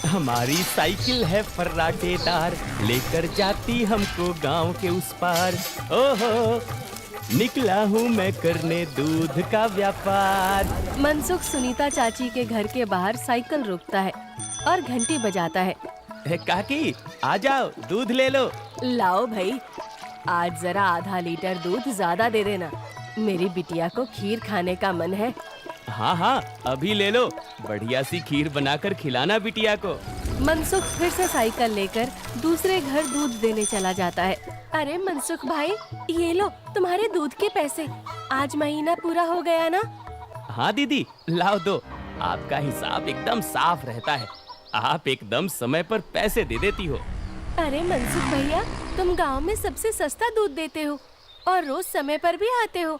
हमारी साइकिल है फर्राटेदार, लेकर जाती हमको गांव के उस पार। ओहो, निकला हूँ मैं करने दूध का व्यापार। मनसुख सुनीता चाची के घर के बाहर साइकिल रोकता है और घंटी बजाता है। काकी, आ जाओ, दूध ले लो। लाओ भाई, आज जरा आधा लीटर दूध ज्यादा दे देना, मेरी बिटिया को खीर खाने का मन है। हाँ हाँ, अभी ले लो, बढ़िया सी खीर बनाकर खिलाना बिटिया को। मनसुख फिर से साइकिल लेकर दूसरे घर दूध देने चला जाता है। अरे मनसुख भाई, ये लो तुम्हारे दूध के पैसे, आज महीना पूरा हो गया ना? हाँ दीदी, लाओ दो, आपका हिसाब एकदम साफ रहता है, आप एकदम समय पर पैसे दे देती हो। अरे मनसुख भैया, तुम गांव में सबसे सस्ता दूध देते हो और रोज समय पर भी आते हो,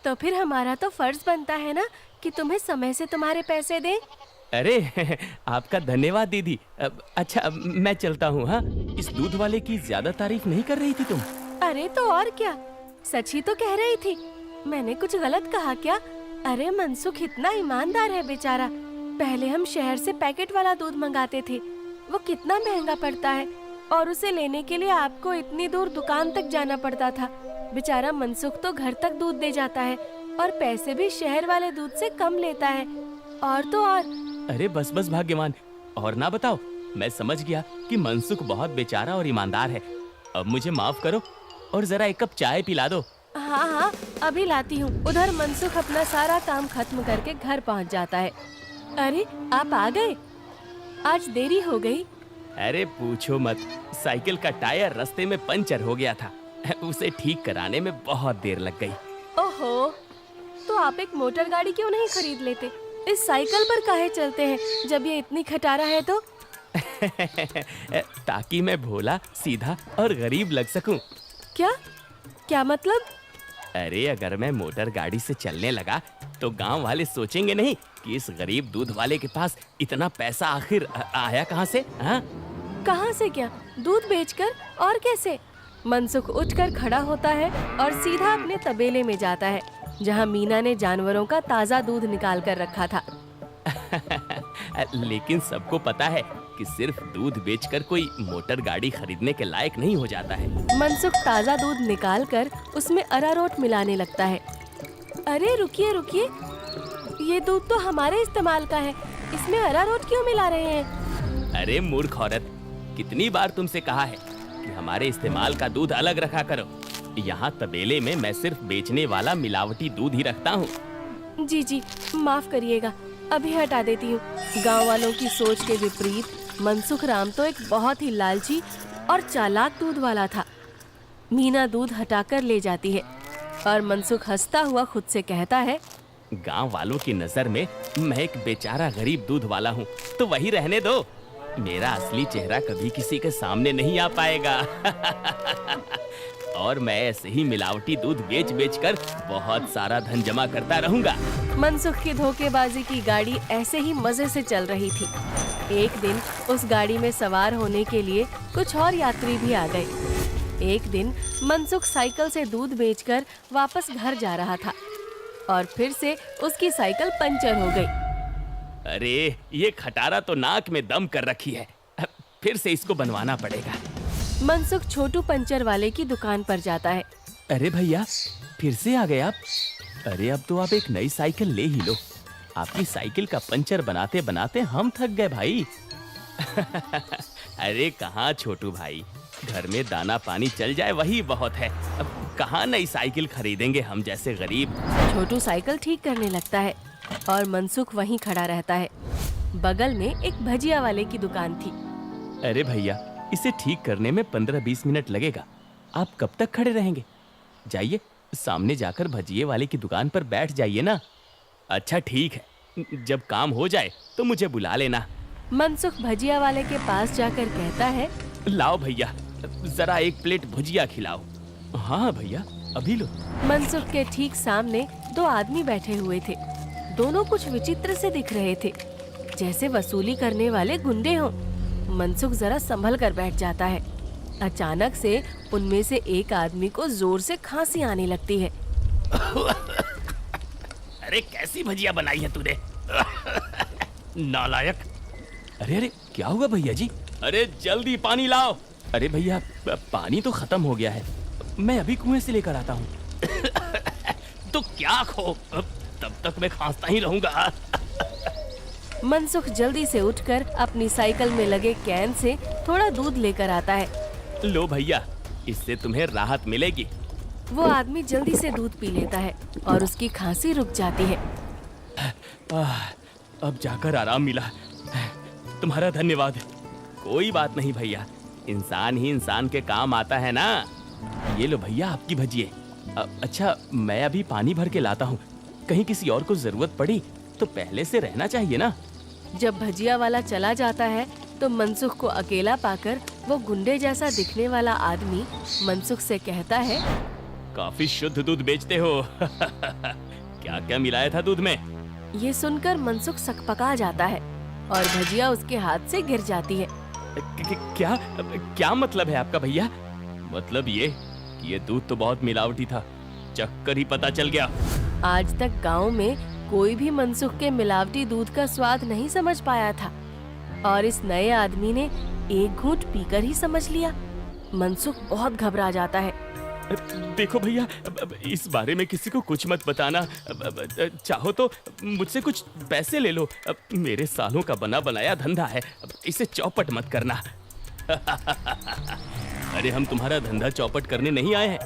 तो फिर हमारा तो फर्ज बनता है ना कि तुम्हें समय से तुम्हारे पैसे दें। अरे आपका धन्यवाद दीदी। अच्छा, मैं चलता हूँ। हाँ, इस दूध वाले की ज्यादा तारीफ नहीं कर रही थी तुम? अरे तो और क्या, सच ही तो कह रही थी, मैंने कुछ गलत कहा क्या? अरे मनसुख इतना ईमानदार है बेचारा। पहले हम शहर से पैकेट वाला दूध मंगाते थे, वो कितना महंगा पड़ता है, और उसे लेने के लिए आपको इतनी दूर दुकान तक जाना पड़ता था। बेचारा मनसुख तो घर तक दूध दे जाता है और पैसे भी शहर वाले दूध से कम लेता है। और तो और। अरे बस बस भाग्यवान, और ना बताओ, मैं समझ गया कि मनसुख बहुत बेचारा और ईमानदार है। अब मुझे माफ करो और जरा एक कप चाय पिला दो। हाँ हाँ, अभी लाती हूँ। उधर मनसुख अपना सारा काम खत्म करके घर पहुँच जाता है। अरे आप आ गए, आज देरी हो गई। अरे पूछो मत, साइकिल का टायर रास्ते में पंचर हो गया था, उसे ठीक कराने में बहुत देर लग गई। ओहो, तो आप एक मोटर गाड़ी क्यों नहीं खरीद लेते? इस साइकिल पर काहे चलते हैं जब ये इतनी खटारा है तो? ताकि मैं भोला, सीधा और गरीब लग सकूं। क्या क्या मतलब? अरे अगर मैं मोटर गाड़ी से चलने लगा तो गांव वाले सोचेंगे नहीं कि इस गरीब दूध वाले के पास इतना पैसा आखिर आया कहां से? हाँ, कहां से? क्या दूध बेचकर? और कैसे? मनसुख उठकर खड़ा होता है और सीधा अपने तबेले में जाता है, जहां मीना ने जानवरों का ताजा दूध निकाल कर रखा था। लेकिन सबको पता है कि सिर्फ दूध बेचकर कोई मोटर गाड़ी खरीदने के लायक नहीं हो जाता है। मनसुख ताजा दूध निकालकर उसमें अरारोट मिलाने लगता है। अरे रुकिए रुकिए, ये दूध तो हमारे इस्तेमाल का है, इसमें अरारोट क्यों मिला रहे हैं? अरे मूर्ख औरत, कितनी बार तुमसे कहा है कि हमारे इस्तेमाल का दूध अलग रखा करो। यहाँ तबेले में मैं सिर्फ बेचने वाला मिलावटी दूध ही रखता हूँ। जी जी, माफ करिएगा, अभी हटा देती हूँ। गांव वालों की सोच के विपरीत मनसुख राम तो एक बहुत ही लालची और चालाक दूध वाला था। मीना दूध हटाकर ले जाती है और मनसुख हंसता हुआ खुद से कहता है, गांव वालों की नजर में मैं एक बेचारा गरीब दूध वाला हूँ, तो वही रहने दो। मेरा असली चेहरा कभी किसी के सामने नहीं आ पाएगा। और मैं ऐसे ही मिलावटी दूध बेच बेच कर बहुत सारा धन जमा करता रहूंगा। मनसुख की धोखेबाजी की गाड़ी ऐसे ही मजे से चल रही थी। एक दिन उस गाड़ी में सवार होने के लिए कुछ और यात्री भी आ गए। एक दिन मनसुख साइकिल से दूध बेचकर वापस घर जा रहा था और फिर से उसकी साइकिल पंचर हो गई। अरे ये खटारा तो नाक में दम कर रखी है, फिर से इसको बनवाना पड़ेगा। मनसुख छोटू पंचर वाले की दुकान पर जाता है। अरे भैया, फिर से आ गए आप? अरे अब तो आप एक नई साइकिल ले ही लो, आपकी साइकिल का पंचर बनाते बनाते हम थक गए भाई। अरे कहाँ छोटू भाई, घर में दाना पानी चल जाए वही बहुत है, अब कहाँ नई साइकिल खरीदेंगे हम जैसे गरीब। छोटू साइकिल ठीक करने लगता है और मनसुख वहीं खड़ा रहता है। बगल में एक भजिया वाले की दुकान थी। अरे भैया, इसे ठीक करने में 15-20 मिनट लगेगा, आप कब तक खड़े रहेंगे? जाइए, सामने जाकर भजिए वाले की दुकान पर बैठ जाइए ना। अच्छा ठीक है, जब काम हो जाए तो मुझे बुला लेना। मनसुख भजिया वाले के पास जाकर कहता है, लाओ भैया, जरा एक प्लेट भुजिया खिलाओ। हाँ भैया, अभी लो। मनसुख के ठीक सामने दो आदमी बैठे हुए थे। दोनों कुछ विचित्र से दिख रहे थे, जैसे वसूली करने वाले गुंडे हों। मनसुख जरा संभल कर बैठ जाता है। अचानक से उनमें से एक आदमी को जोर से खांसी आने लगती है। अरे कैसी भजिया बनाई है तूने? नालायक, अरे अरे क्या हुआ भैया जी? अरे जल्दी पानी लाओ। अरे भैया पानी तो खत्म हो गया है, मैं अभी कुएं से लेकर आता हूँ। तो क्या खो, तब तक मैं खांसता ही रहूंगा। मनसुख जल्दी से उठकर अपनी साइकिल में लगे कैन से थोड़ा दूध लेकर आता है। लो भैया, इससे तुम्हें राहत मिलेगी। वो आदमी जल्दी से दूध पी लेता है और उसकी खांसी रुक जाती है। अब जाकर आराम मिला, तुम्हारा धन्यवाद। कोई बात नहीं भैया, इंसान ही इंसान के काम आता है ना। ये लो भैया आपकी भजिए। अच्छा मैं अभी पानी भर के लाता हूँ, कहीं किसी और को जरूरत पड़ी तो पहले से रहना चाहिए ना। जब भजिया वाला चला जाता है तो मनसुख को अकेला पाकर वो गुंडे जैसा दिखने वाला आदमी मनसुख से कहता है, काफी शुद्ध दूध बेचते हो। क्या क्या मिलाया था दूध में? ये सुनकर मनसुख सकपका जाता है और भजिया उसके हाथ से गिर जाती है। क्या क्या मतलब है आपका भैया? मतलब ये कि ये दूध तो बहुत मिलावटी था, चक्कर ही पता चल गया। आज तक गांव में कोई भी मनसुख के मिलावटी दूध का स्वाद नहीं समझ पाया था और इस नए आदमी ने एक घूंट पीकर ही समझ लिया। मनसुख बहुत घबरा जाता है। देखो भैया, इस बारे में किसी को कुछ मत बताना। चाहो तो मुझसे कुछ पैसे ले लो, मेरे सालों का बना बनाया धंधा है, इसे चौपट मत करना। अरे हम तुम्हारा धंधा चौपट करने नहीं आए हैं,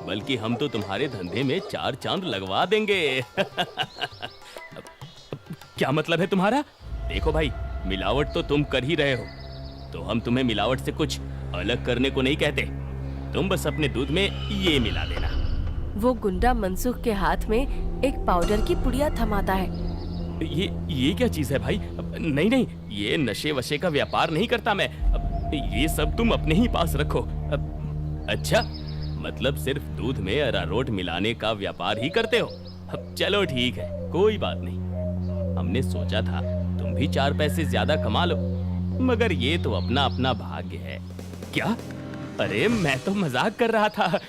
बल्कि हम तो तुम्हारे धंधे में 4 चांद लगवा देंगे। क्या मतलब है तुम्हारा? देखो भाई, मिलावट तो तुम कर ही रहे हो, तो हम तुम्हें मिलावट से कुछ अलग करने को नहीं कहते। तुम बस अपने दूध में ये मिला देना। वो गुंडा मनसुख के हाथ में एक पाउडर की पुड़िया थमाता है। ये क्या चीज है भाई? नहीं नहीं, ये नशे वशे का व्यापार नहीं करता मैं। ये सब तुम अपने ही पास रखो। अच्छा, मतलब सिर्फ दूध में अरारोट मिलाने का व्यापार ही करते हो? चलो ठीक है, कोई बात नहीं। हमने सोचा था तुम भी 4 पैसे ज्यादा कमा लो, मगर ये तो अपना अपना भाग्य है। क्या? अरे मैं तो मजाक कर रहा था।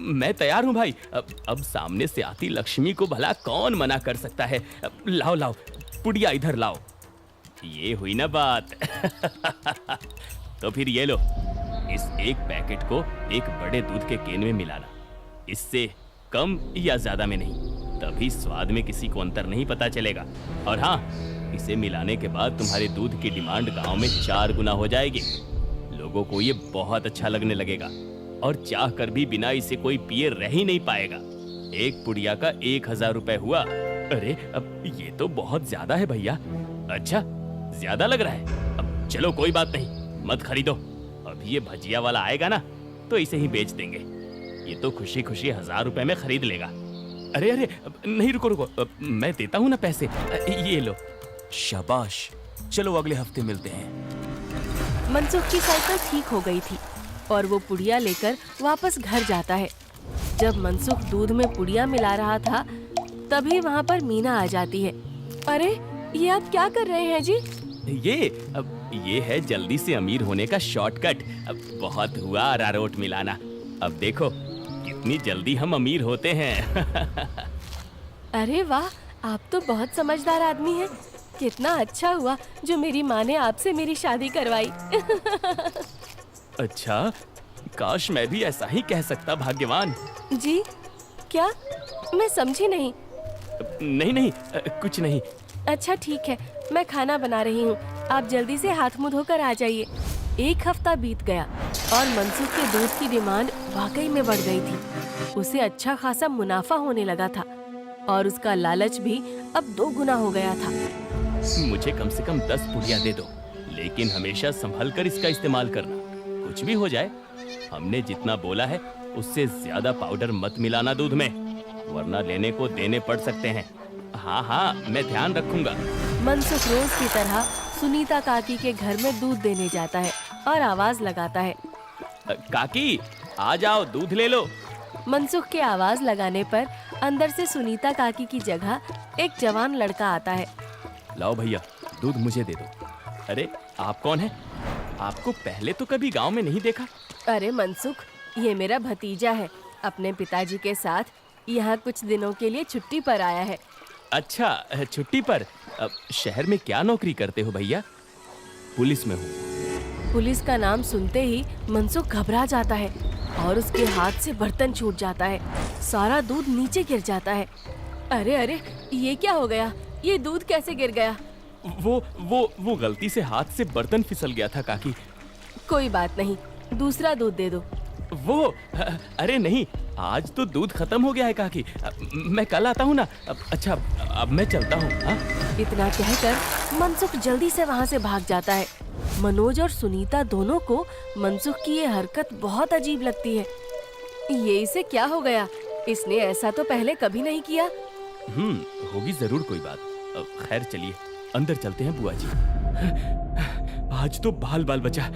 मैं तैयार हूँ भाई। अब सामने से आती लक्ष्मी को भला कौन मना कर सकता है। लाओ लाओ, पुड़िया इधर लाओ। ये हुई ना बात। तो फिर ये लो, इस एक पैकेट को एक बड़े दूध के केन में मिलाना, इससे कम या ज्यादा में नहीं, तभी स्वाद में किसी को अंतर नहीं पता चलेगा। और हाँ, इसे मिलाने के बाद तुम्हारे दूध की डिमांड गांव में 4 गुना हो जाएगी। लोगों को ये बहुत अच्छा लगने लगेगा और चाह कर भी बिना इसे कोई पिए रह ही नहीं पाएगा। एक पुड़िया का 1000 रुपए हुआ। अरे अब ये तो बहुत ज्यादा है भैया। अच्छा, ज्यादा लग रहा है? अब चलो कोई बात नहीं, मत खरीदो। अभी ये भजिया वाला आएगा ना तो इसे ही बेच देंगे। ये तो खुशी खुशी 1000 रुपए में खरीद लेगा। अरे अरे नहीं, रुको रुको, मैं देता हूँ ना पैसे। ये लो। शाबाश, चलो अगले हफ्ते मिलते हैं। मनसुख की साइकिल ठीक हो गई थी और वो पुड़िया लेकर वापस घर जाता है। जब मनसुख दूध में पुड़िया मिला रहा था, तभी वहाँ पर मीना आ जाती है। अरे ये आप क्या कर रहे हैं जी? ये है जल्दी से अमीर होने का शॉर्टकट। बहुत हुआ अरारोट मिलाना, अब देखो कितनी जल्दी हम अमीर होते हैं। अरे वाह, आप तो बहुत समझदार आदमी हैं। कितना अच्छा हुआ जो मेरी माँ ने आपसे मेरी शादी करवाई। अच्छा, काश मैं भी ऐसा ही कह सकता, भाग्यवान। जी क्या? मैं समझी नहीं। नहीं नहीं, कुछ नहीं। अच्छा ठीक है, मैं खाना बना रही हूँ, आप जल्दी से हाथ मुंह धोकर आ जाइए। 1 हफ्ता बीत गया और मनसुख के दूध की डिमांड वाकई में बढ़ गई थी। उसे अच्छा खासा मुनाफा होने लगा था और उसका लालच भी अब 2 गुना हो गया था। मुझे कम से कम 10 पुड़िया दे दो, लेकिन हमेशा संभल कर इसका इस्तेमाल करना। कुछ भी हो जाए, हमने जितना बोला है उससे ज्यादा पाउडर मत मिलाना दूध में, वरना लेने को देने पड़ सकते हैं। हाँ हाँ, मैं ध्यान रखूंगा। मनसुख रोज की तरह सुनीता काकी के घर में दूध देने जाता है और आवाज लगाता है, काकी आ जाओ, दूध ले लो। मनसुख के आवाज लगाने पर अंदर से सुनीता काकी की जगह एक जवान लड़का आता है। लाओ भैया, दूध मुझे दे दो। अरे आप कौन हैं? आपको पहले तो कभी गांव में नहीं देखा। अरे मनसुख, ये मेरा भतीजा है, अपने पिताजी के साथ यहाँ कुछ दिनों के लिए छुट्टी पर आया है। अच्छा, छुट्टी पर? शहर में क्या नौकरी करते हो भैया? पुलिस में हूँ। पुलिस का नाम सुनते ही मनसुख घबरा जाता है और उसके हाथ से बर्तन छूट जाता है। सारा दूध नीचे गिर जाता है। अरे अरे, ये क्या हो गया? ये दूध कैसे गिर गया? वो गलती से हाथ से बर्तन फिसल गया था काकी। कोई बात नहीं, दूसरा दूध दे दो। अरे नहीं, आज तो दूध खत्म हो गया है काकी। मैं कल आता हूँ ना। अच्छा, अब मैं चलता हूँ। इतना कहकर मनसुख जल्दी से वहाँ से भाग जाता है। मनोज और सुनीता दोनों को मनसुख की ये हरकत बहुत अजीब लगती है। ये इसे क्या हो गया? इसने ऐसा तो पहले कभी नहीं किया। होगी जरूर कोई बात। खैर चलिए अंदर चलते हैं बुआ जी। आज तो बाल बाल बचा।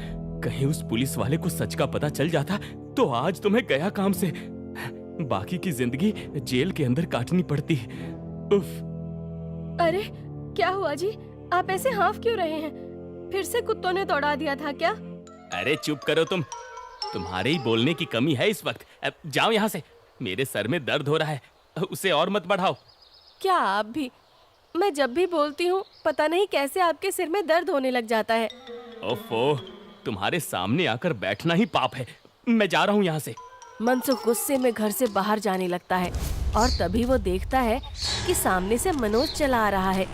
कहीं उस पुलिस वाले को सच का पता चल जाता तो आज तो मैं गया काम से। बाकी की जिंदगी जेल के अंदर काटनी पड़ती। उफ। अरे क्या हुआ जी? आप ऐसे हाँफ क्यों रहे हैं? फिर से कुत्तों ने दौड़ा दिया था क्या? अरे चुप करो तुम। तुम्हारे ही बोलने की कमी है इस वक्त। जाओ यहाँ से। मेरे सर में दर्द हो रहा है, उसे और मत बढ़ाओ। क्या आप भी? मैं जब भी बोलती हूँ पता नहीं कैसे आपके सिर में दर्द होने लग जाता है। ओफो, तुम्हारे सामने आकर बैठना ही पाप है। मैं जा रहा हूँ यहाँ से। मनसुख गुस्से में घर से बाहर जाने लगता है और तभी वो देखता है कि सामने से मनोज चला आ रहा है।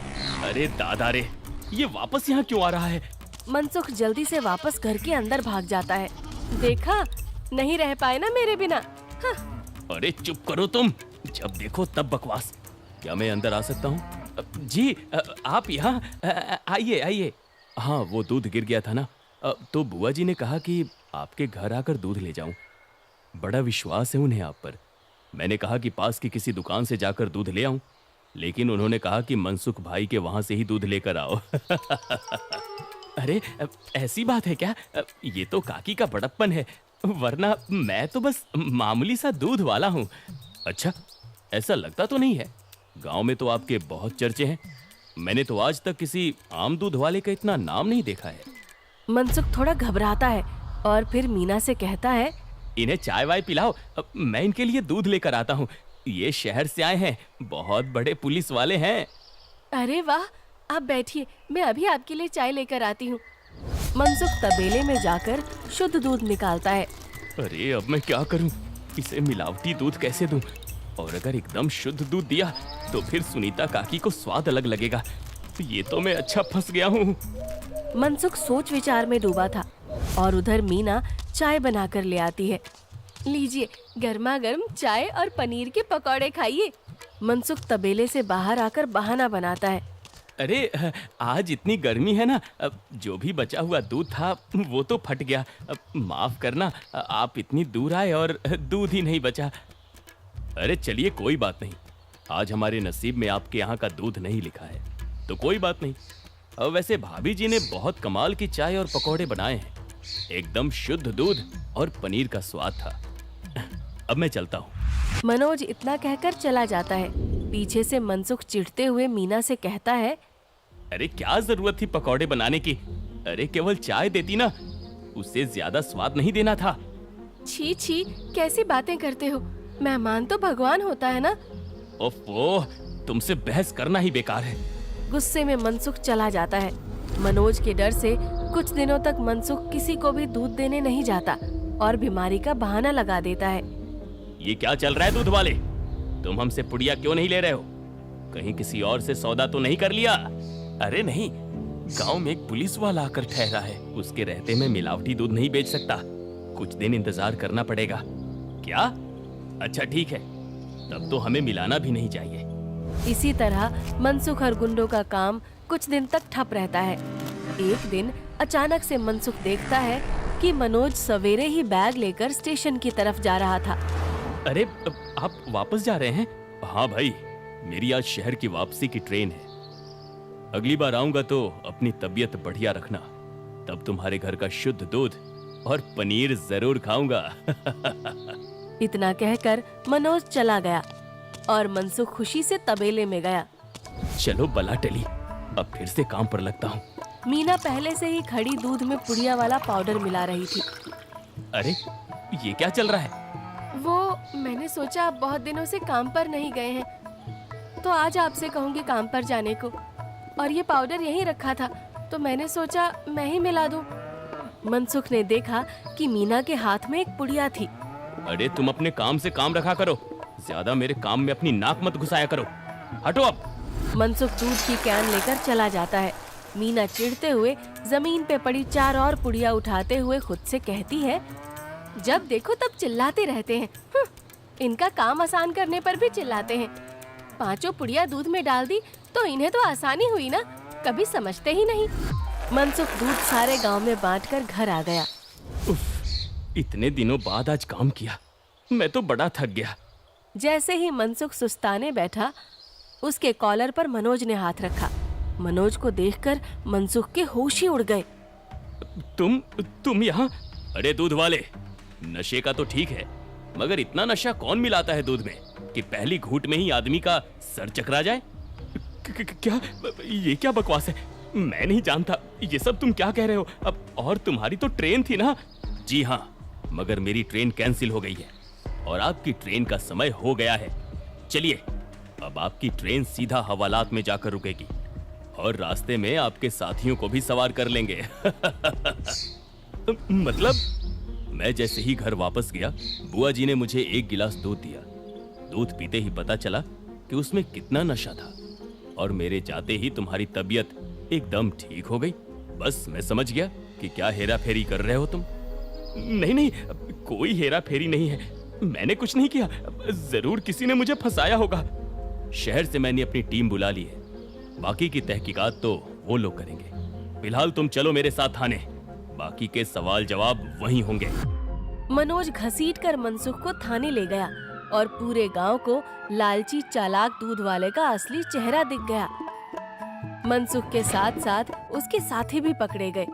अरे दादा रे, ये वापस यहाँ क्यों आ रहा है? मनसुख जल्दी से वापस घर के अंदर भाग जाता है। देखा, नहीं रह पाए ना मेरे बिना। हाँ। अरे चुप करो तुम, जब देखो तब बकवास। क्या मैं अंदर आ सकता हूँ? जी, आप यहाँ आइए आइए। हाँ, वो दूध गिर गया था ना, तो बुआ जी ने कहा कि आपके घर आकर दूध ले जाऊं। बड़ा विश्वास है उन्हें आप पर। मैंने कहा कि पास की किसी दुकान से जाकर दूध ले आऊं, लेकिन उन्होंने कहा कि मनसुख भाई के वहां से ही दूध लेकर आओ। अरे ऐसी बात है क्या? ये तो काकी का बड़प्पन है, वरना मैं तो बस मामूली सा दूध वाला हूँ। अच्छा, ऐसा लगता तो नहीं है। गांव में तो आपके बहुत चर्चे हैं। मैंने तो आज तक किसी आम दूध वाले का इतना नाम नहीं देखा है। मनसुख थोड़ा घबराता है और फिर मीना से कहता है, इन्हें चाय वाय पिलाओ, मैं इनके लिए दूध लेकर आता हूँ। ये शहर से आए हैं, बहुत बड़े पुलिस वाले हैं। अरे वाह, आप बैठिए, मैं अभी आपके लिए चाय लेकर आती हूँ। मनसुख तबेले में जाकर शुद्ध दूध निकालता है। अरे अब मैं क्या करूँ? इसे मिलावटी दूध कैसे दूँ? और अगर एकदम शुद्ध दूध दिया तो फिर सुनीता काकी को स्वाद अलग लगेगा। ये तो मैं अच्छा फंस गया हूँ। मनसुख सोच विचार में डूबा था और उधर मीना चाय बनाकर ले आती है। लीजिए, गर्मा गर्म चाय और पनीर के पकौड़े खाइए। मनसुख तबेले से बाहर आकर बहाना बनाता है। अरे आज इतनी गर्मी है ना, जो भी बचा हुआ दूध था वो तो फट गया। माफ करना, आप इतनी दूर आए और दूध ही नहीं बचा। अरे चलिए, कोई बात नहीं। आज हमारे नसीब में आपके यहाँ का दूध नहीं लिखा है, तो कोई बात नहीं। वैसे भाभी जी ने बहुत कमाल की चाय और पकौड़े बनाए हैं। एकदम शुद्ध दूध और पनीर का स्वाद था। अब मैं चलता हूँ। मनोज इतना कहकर चला जाता है। पीछे से मनसुख चिढ़ते हुए मीना से कहता है, अरे क्या जरूरत थी पकौड़े बनाने की? अरे केवल चाय देती ना, उससे ज्यादा स्वाद नहीं देना था। छी छी, कैसी बातें करते हो? मेहमान तो भगवान होता है ना। ओफो, तुमसे बहस करना ही बेकार है। गुस्से में मनसुख चला जाता है। मनोज के डर से कुछ दिनों तक मनसुख किसी को भी दूध देने नहीं जाता और बीमारी का बहाना लगा देता है। ये क्या चल रहा है दूध वाले? तुम हमसे पुड़िया क्यों नहीं ले रहे हो? कहीं किसी और से सौदा तो नहीं कर लिया? अरे नहीं, गांव में एक पुलिस वाला आकर ठहरा है, उसके रहते मैं मिलावटी दूध नहीं बेच सकता। कुछ दिन इंतजार करना पड़ेगा। क्या? अच्छा ठीक है, तब तो हमें मिलाना भी नहीं चाहिए। इसी तरह मनसुख और गुंडों का काम कुछ दिन तक ठप रहता है। एक दिन अचानक से मनसुख देखता है कि मनोज सवेरे ही बैग लेकर स्टेशन की तरफ जा रहा था। अरे आप वापस जा रहे हैं? हाँ भाई, मेरी आज शहर की वापसी की ट्रेन है। अगली बार आऊंगा तो अपनी तबीयत बढ़िया रखना, तब तुम्हारे घर का शुद्ध दूध और पनीर जरूर खाऊंगा। इतना कहकर मनोज चला गया और मनसुख खुशी से तबेले में गया। चलो बला टली, अब फिर से काम पर लगता हूँ। मीना पहले से ही खड़ी दूध में पुड़िया वाला पाउडर मिला रही थी। अरे ये क्या चल रहा है? वो मैंने सोचा आप बहुत दिनों से काम पर नहीं गए हैं, तो आज आपसे कहूँगी काम पर जाने को। और ये पाउडर यहीं रखा था, तो मैंने सोचा मैं ही मिला दूं। मनसुख ने देखा कि मीना के हाथ में एक पुड़िया थी। अरे तुम अपने काम से काम रखा करो, ज्यादा मेरे काम में अपनी नाक मत घुसाया करो। हटो अब। मनसुख दूध की कैन लेकर चला जाता है। मीना चिढ़ते हुए जमीन पे पड़ी 4 और पुड़िया उठाते हुए खुद से कहती है, जब देखो तब चिल्लाते रहते हैं। इनका काम आसान करने पर भी चिल्लाते हैं। 5 पुड़िया दूध में डाल दी तो इन्हें तो आसानी हुई ना, कभी समझते ही नहीं। मनसुख दूध सारे गांव में बांटकर घर आ गया। उफ, इतने दिनों बाद आज काम किया, मैं तो बड़ा थक गया। जैसे ही मनसुख सुस्ताने बैठा, उसके कॉलर पर मनोज ने हाथ रखा। मनोज को देखकर मनसुख के होश ही उड़ गए। तुम यहाँ? अरे दूध वाले, नशे का तो ठीक है, मगर इतना नशा कौन मिलाता है दूध में कि पहली घूंट में ही आदमी का सर चकरा जाए? क्या ये क्या बकवास है? मैं नहीं जानता ये सब तुम क्या कह रहे हो। अब और तुम्हारी तो ट्रेन थी ना? जी हाँ, मगर मेरी ट्रेन कैंसिल हो गई है और आपकी ट्रेन का समय हो गया है। चलिए, अब आपकी ट्रेन सीधा हवालात में जाकर रुकेगी और रास्ते में आपके साथियों को भी सवार कर लेंगे। मतलब? मैं जैसे ही घर वापस गया, बुआ जी ने मुझे 1 गिलास दूध दिया। दूध पीते ही पता चला कि उसमें कितना नशा था और मेरे जाते ही तुम्हारी तबीयत एकदम ठीक हो गई। बस मैं समझ गया कि क्या हेरा फेरी कर रहे हो तुम। नहीं, कोई हेरा फेरी नहीं है, मैंने कुछ नहीं किया। जरूर किसी ने मुझे फंसाया होगा। शहर से मैंने अपनी टीम बुला ली है, बाकी की तहकीकात तो वो लोग करेंगे। फिलहाल तुम चलो मेरे साथ थाने, बाकी के सवाल जवाब वहीं होंगे। मनोज घसीटकर मनसुख को थाने ले गया और पूरे गांव को लालची चालाक दूध वाले का असली चेहरा दिख गया। मनसुख के साथ साथ उसके साथी भी पकड़े गए।